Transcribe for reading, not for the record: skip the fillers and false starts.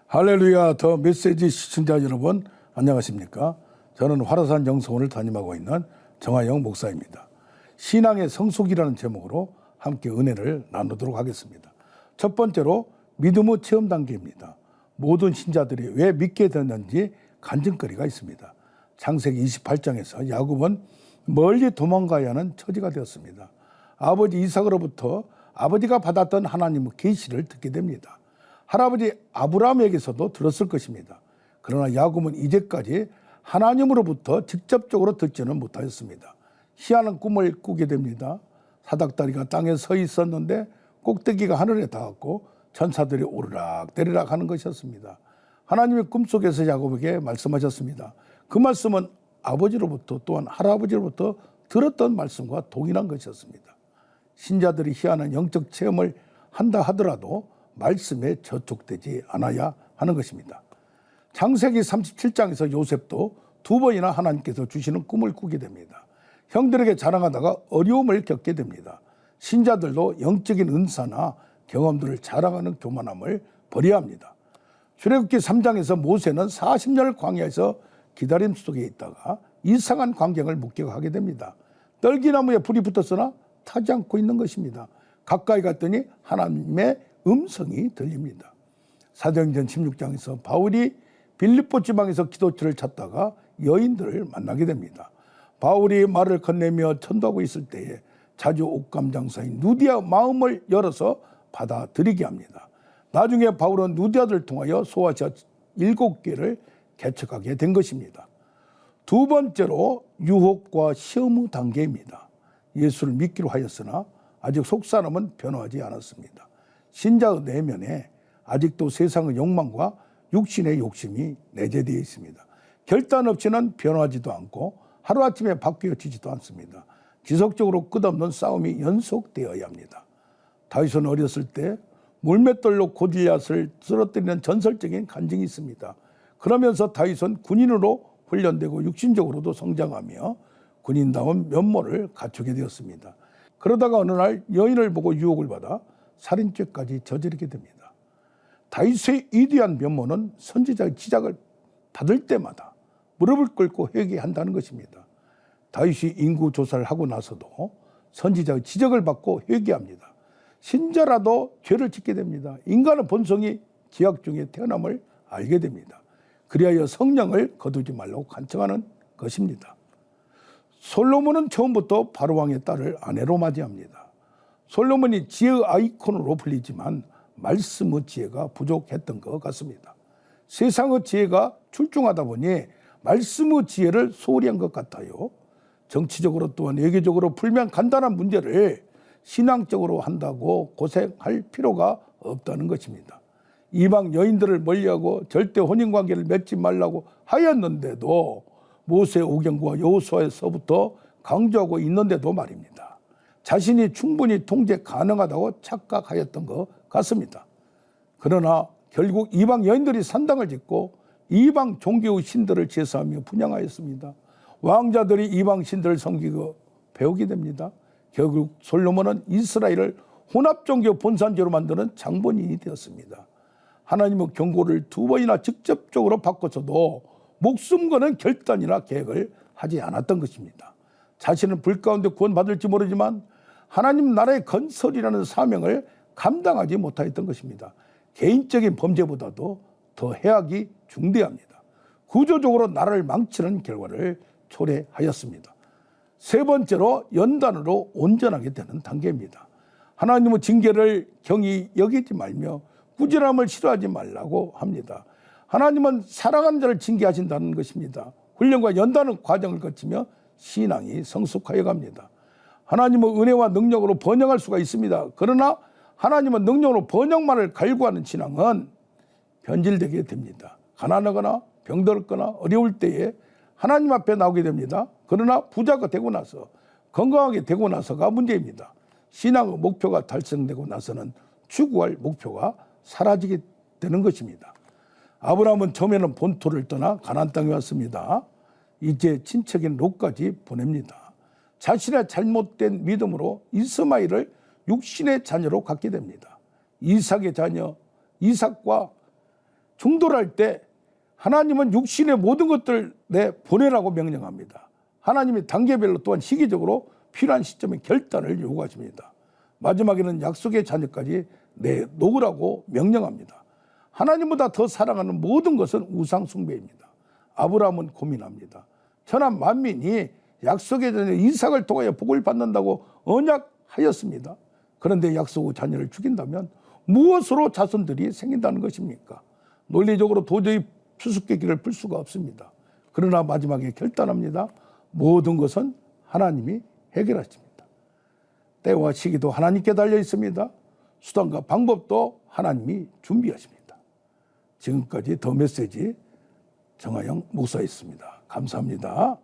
할렐루야 더 메시지 시청자 여러분 안녕하십니까? 저는 화라산 영성원을 담임하고 있는 정하영 목사입니다. 신앙의 성숙이라는 제목으로 함께 은혜를 나누도록 하겠습니다. 첫 번째로 믿음의 체험 단계입니다. 모든 신자들이 왜 믿게 됐는지 간증거리가 있습니다. 창세기 28장에서 야곱은 멀리 도망가야 하는 처지가 되었습니다. 아버지 이삭으로부터 아버지가 받았던 하나님의 계시를 듣게 됩니다. 할아버지 아브라함에게서도 들었을 것입니다. 그러나 야곱은 이제까지 하나님으로부터 직접적으로 듣지는 못하였습니다. 희한한 꿈을 꾸게 됩니다. 사닥다리가 땅에 서 있었는데 꼭대기가 하늘에 닿았고 천사들이 오르락내리락 하는 것이었습니다. 하나님의 꿈속에서 야곱에게 말씀하셨습니다. 그 말씀은 아버지로부터 또한 할아버지로부터 들었던 말씀과 동일한 것이었습니다. 신자들이 희한한 영적 체험을 한다 하더라도 말씀에 저촉되지 않아야 하는 것입니다. 창세기 37장에서 요셉도 두 번이나 하나님께서 주시는 꿈을 꾸게 됩니다. 형들에게 자랑하다가 어려움을 겪게 됩니다. 신자들도 영적인 은사나 경험들을 자랑하는 교만함을 버려야 합니다. 출애굽기 3장에서 모세는 40년을 광야에서 기다림 속에 있다가 이상한 광경을 목격하게 됩니다. 떨기나무에 불이 붙었으나 타지 않고 있는 것입니다. 가까이 갔더니 하나님의 음성이 들립니다. 사도행전 16장에서 바울이 빌립보 지방에서 기도처를 찾다가 여인들을 만나게 됩니다. 바울이 말을 건네며 전도하고 있을 때에 자주 옥감장사인 누디아 마음을 열어서 받아들이게 합니다. 나중에 바울은 누디아들을 통하여 소아시아 7개를 개척하게 된 것입니다. 두 번째로 유혹과 시험의 단계입니다. 예수를 믿기로 하였으나 아직 속사람은 변화하지 않았습니다. 신자의 내면에 아직도 세상의 욕망과 육신의 욕심이 내재되어 있습니다. 결단 없이는 변화하지도 않고 하루아침에 바뀌어지지도 않습니다. 지속적으로 끝없는 싸움이 연속되어야 합니다. 다윗은 어렸을 때 물맷돌로 고질앗을 쓰러뜨리는 전설적인 간증이 있습니다. 그러면서 다윗은 군인으로 훈련되고 육신적으로도 성장하며 군인다운 면모를 갖추게 되었습니다. 그러다가 어느 날 여인을 보고 유혹을 받아 살인죄까지 저지르게 됩니다. 다윗의 위대한 면모는 선지자의 지적을 받을 때마다 무릎을 꿇고 회개한다는 것입니다. 다윗이 인구 조사를 하고 나서도 선지자의 지적을 받고 회개합니다. 신자라도 죄를 짓게 됩니다. 인간의 본성이 기약 중에 태어남을 알게 됩니다. 그리하여 성령을 거두지 말라고 간청하는 것입니다. 솔로몬은 처음부터 바로왕의 딸을 아내로 맞이합니다. 솔로몬이 지혜의 아이콘으로 불리지만 말씀의 지혜가 부족했던 것 같습니다. 세상의 지혜가 출중하다 보니 말씀의 지혜를 소홀히 한 것 같아요. 정치적으로 또한 외교적으로 풀면 간단한 문제를 신앙적으로 한다고 고생할 필요가 없다는 것입니다. 이방 여인들을 멀리하고 절대 혼인관계를 맺지 말라고 하였는데도 모세 오경과 여호수아에서부터 강조하고 있는데도 말입니다. 자신이 충분히 통제 가능하다고 착각하였던 것 같습니다. 그러나 결국 이방 여인들이 산당을 짓고 이방 종교의 신들을 제사하며 분향하였습니다. 왕자들이 이방 신들을 섬기고 배우게 됩니다. 결국 솔로몬은 이스라엘을 혼합종교 본산지로 만드는 장본인이 되었습니다. 하나님의 경고를 두 번이나 직접적으로 바꿔서도 목숨 거는 결단이나 계획을 하지 않았던 것입니다. 자신은 불 가운데 구원받을지 모르지만 하나님 나라의 건설이라는 사명을 감당하지 못하였던 것입니다. 개인적인 범죄보다도 더 해악이 중대합니다. 구조적으로 나라를 망치는 결과를 초래하였습니다. 세 번째로 연단으로 온전하게 되는 단계입니다. 하나님의 징계를 경히 여기지 말며 꾸지람을 싫어하지 말라고 합니다. 하나님은 사랑하는 자를 징계하신다는 것입니다. 훈련과 연단의 과정을 거치며 신앙이 성숙하여 갑니다. 하나님의 은혜와 능력으로 번영할 수가 있습니다. 그러나 하나님은 능력으로 번영만을 갈구하는 신앙은 변질되게 됩니다. 가난하거나 병들었거나 어려울 때에 하나님 앞에 나오게 됩니다. 그러나 부자가 되고 나서 건강하게 되고 나서가 문제입니다. 신앙의 목표가 달성되고 나서는 추구할 목표가 사라지게 되는 것입니다. 아브라함은 처음에는 본토를 떠나 가나안 땅에 왔습니다. 이제 친척인 롯까지 보냅니다. 자신의 잘못된 믿음으로 이스마엘을 육신의 자녀로 갖게 됩니다. 이삭의 자녀 이삭과 중돌할 때 하나님은 육신의 모든 것들을 내 보내라고 명령합니다. 하나님이 단계별로 또한 시기적으로 필요한 시점에 결단을 요구하십니다. 마지막에는 약속의 자녀까지 내놓으라고 명령합니다. 하나님보다 더 사랑하는 모든 것은 우상 숭배입니다. 아브라함은 고민합니다. 천하 만민이 약속의 자녀 이삭을 통하여 복을 받는다고 언약하였습니다. 그런데 약속의 자녀를 죽인다면 무엇으로 자손들이 생긴다는 것입니까? 논리적으로 도저히 수수께끼를 풀 수가 없습니다. 그러나 마지막에 결단합니다. 모든 것은 하나님이 해결하십니다. 때와 시기도 하나님께 달려 있습니다. 수단과 방법도 하나님이 준비하십니다. 지금까지 더 메시지 정하영 목사였습니다. 감사합니다.